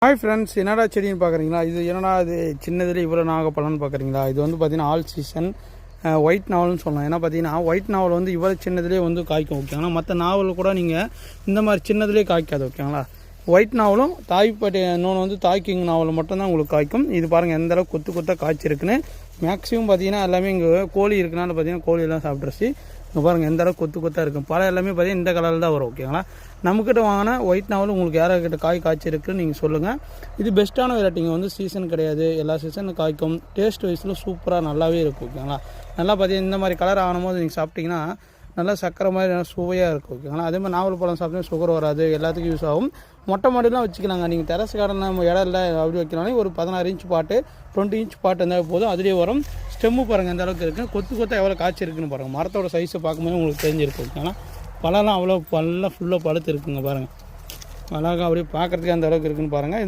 Hi friends, என்னடா செடின்னு பார்க்குறீங்களா? இது என்னடா இது சின்னதில் இவ்வளோ நாகப்பழம்னு பார்க்குறீங்களா? இது வந்து பார்த்திங்கன்னா ஆல் சீசன் ஒயிட் நாவல்னு சொல்லலாம். ஏன்னா பார்த்தீங்கன்னா ஒயிட் நாவல் வந்து இவ்வளோ சின்னதுலேயே வந்து காய்க்கும், ஓகேங்களா? மற்ற நாவல் கூட நீங்கள் இந்த மாதிரி சின்னதுலேயே காய்க்காது, ஓகேங்களா? ஒயிட் நாவலும் தாய்ப்பாட்டி இன்னொன்று வந்து தாய்க்கிங் நாவல் மட்டும்தான் உங்களுக்கு காய்க்கும். இது பாருங்கள் எந்த அளவுக்கு கொத்து கொத்தாக காய்ச்சிருக்குன்னு. மேக்ஸிமம் பார்த்தீங்கன்னா எல்லாமே இங்கே கோழி இருக்குனால பார்த்தீங்கன்னா கோழியெல்லாம் சாப்பிட்றச்சு. இங்கே பாருங்கள் எந்த அளவுக்கு கொத்து கொத்தாக இருக்கும். பழம் எல்லாமே பார்த்தீங்கன்னா இந்த கலரில் தான் வரும், ஓகேங்களா? நம்மக்கிட்ட வாங்கினா ஒயிட் நாவல் உங்களுக்கு யாராக்கிட்ட காய்ச்சி இருக்குன்னு நீங்கள் சொல்லுங்கள். இது பெஸ்ட்டான வெரைட்டிங்க, வந்து சீசன் கிடையாது, எல்லா சீசனும் காய்க்கும். டேஸ்ட் வைஸில் சூப்பராக நல்லாவே இருக்கும், ஓகேங்களா? நல்லா பார்த்தீங்கன்னா இந்த மாதிரி கலர் ஆகும்போது நீங்கள் சாப்பிட்டிங்கன்னா நல்லா சக்கரை மாதிரி நல்லா சுவையாக இருக்கும், ஓகேங்களா? அதே மாதிரி நாவல் பழம் சாப்பிட்டா சுகர் வராது, எல்லாத்துக்கும் யூஸ் ஆகும். மொட்டை மாடிலாம் வச்சுக்கலாங்க. நீங்கள் டெரஸ் கார்டன் நம்ம இடம் இல்லை அப்படி வைக்கலாமே ஒரு 16 இன்ச் பாட்டு 20 இன்ச் பாட்டு இருந்தால் போதும். அதுலேயே வரும். ஸ்டெம்மு பாருங்கள் எந்த அளவுக்கு இருக்குது, கொத்து கொத்தாக எவ்வளோ காய்ச்சி இருக்குன்னு பாருங்கள். மரத்தோட சைஸை பார்க்கும்போது உங்களுக்கு தெரிஞ்சிருக்கும், ஓகேங்களா? பழம்லாம் அவ்வளோ ஃபுல்லாக பழுத்து இருக்குங்க பாருங்கள். அழகாக அப்படியே பார்க்குறதுக்கு அந்த அளவுக்கு இருக்குன்னு பாருங்கள்.